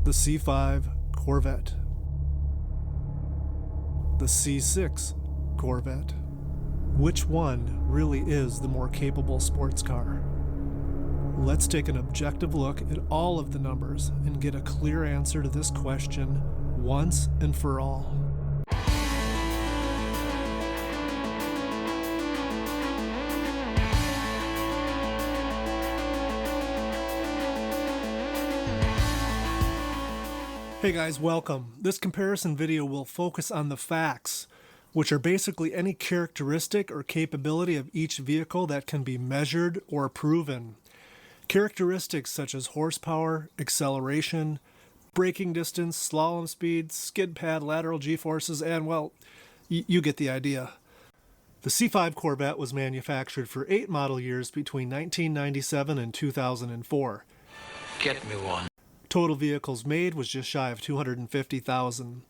the C5 Corvette, the C6 Corvette. Which one really is the more capable sports car? Let's take an objective look at all of the numbers and get a clear answer to this question once and for all. Hey guys, welcome. This comparison video will focus on the facts, which are basically any characteristic or capability of each vehicle that can be measured or proven. Characteristics such as horsepower, acceleration, braking distance, slalom speed, skid pad, lateral g-forces, and well, you get the idea. The C5 Corvette was manufactured for 8 model years between 1997 and 2004. Get me one. Total vehicles made was just shy of 250,000.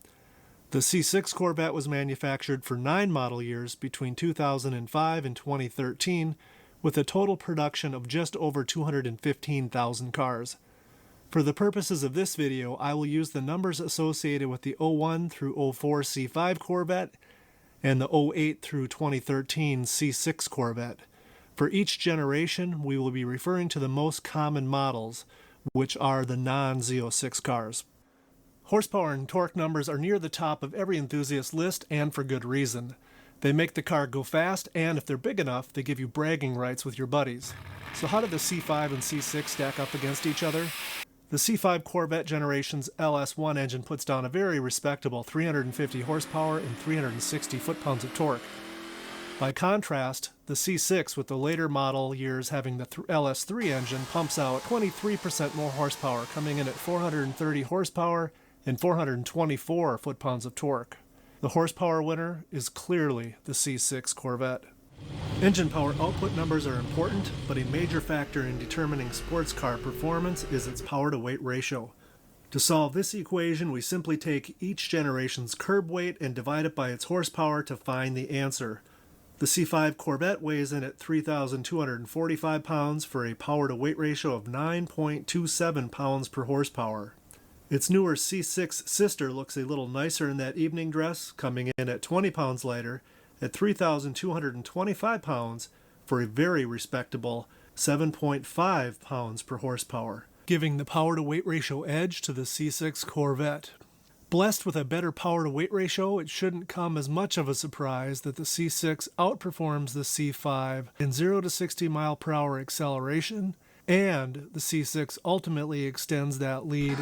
The C6 Corvette was manufactured for 9 model years between 2005 and 2013, with a total production of just over 215,000 cars. For the purposes of this video, I will use the numbers associated with the 01 through 04 C5 Corvette and the 08 through 2013 C6 Corvette. For each generation, we will be referring to the most common models, which are the non-Z06 cars. Horsepower and torque numbers are near the top of every enthusiast list, and for good reason. They make the car go fast, and if they're big enough, they give you bragging rights with your buddies. So how do the C5 and C6 stack up against each other? The C5 Corvette generation's LS1 engine puts down a very respectable 350 horsepower and 360 foot-pounds of torque. By contrast, the C6 with the later model years having the LS3 engine pumps out 23% more horsepower, coming in at 430 horsepower and 424 foot-pounds of torque. The horsepower winner is clearly the C6 Corvette. Engine power output numbers are important, but a major factor in determining sports car performance is its power-to-weight ratio. To solve this equation, we simply take each generation's curb weight and divide it by its horsepower to find the answer. The C5 Corvette weighs in at 3,245 pounds for a power-to-weight ratio of 9.27 pounds per horsepower. Its newer C6 sister looks a little nicer in that evening dress, coming in at 20 pounds lighter at 3,225 pounds for a very respectable 7.5 pounds per horsepower, giving the power-to-weight ratio edge to the C6 Corvette. Blessed with a better power-to-weight ratio, it shouldn't come as much of a surprise that the C6 outperforms the C5 in 0 to 60 mile per hour acceleration, and the C6 ultimately extends that lead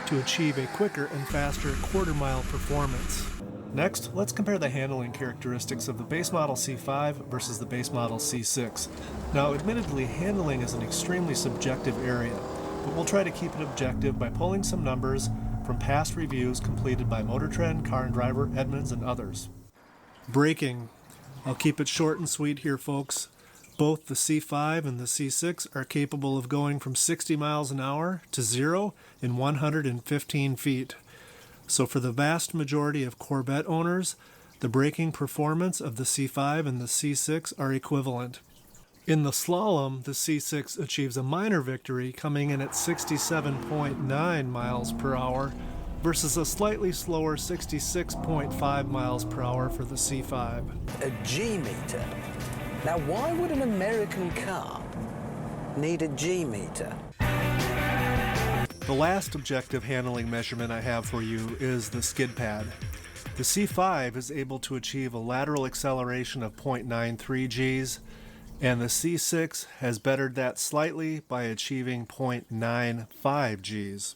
to achieve a quicker and faster quarter-mile performance. Next, let's compare the handling characteristics of the base model C5 versus the base model C6. Now, admittedly, handling is an extremely subjective area, but we'll try to keep it objective by pulling some numbers from past reviews completed by Motor Trend, Car and Driver, Edmunds, and others. Braking. I'll keep it short and sweet here, folks. Both the C5 and the C6 are capable of going from 60 miles an hour to 0 in 115 feet. So for the vast majority of Corvette owners, the braking performance of the C5 and the C6 are equivalent. In the slalom, the C6 achieves a minor victory, coming in at 67.9 miles per hour versus a slightly slower 66.5 miles per hour for the C5. A G-meter? Now, why would an American car need a G-meter? The last objective handling measurement I have for you is the skid pad. The C5 is able to achieve a lateral acceleration of 0.93 Gs, and the C6 has bettered that slightly by achieving 0.95 Gs.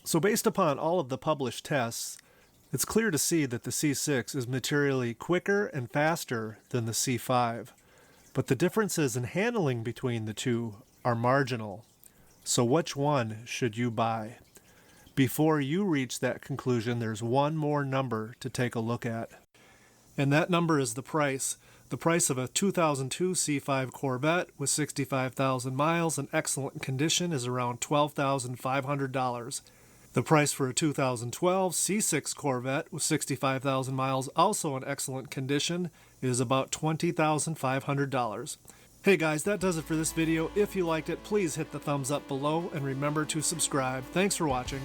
So based upon all of the published tests, it's clear to see that the C6 is materially quicker and faster than the C5, but the differences in handling between the two are marginal. So which one should you buy? Before you reach that conclusion, there's one more number to take a look at. And that number is the price. The price of a 2002 C5 Corvette with 65,000 miles in excellent condition is around $12,500. The price for a 2012 C6 Corvette with 65,000 miles, also in excellent condition, is about $20,500. Hey guys, that does it for this video. If you liked it, please hit the thumbs up below and remember to subscribe. Thanks for watching.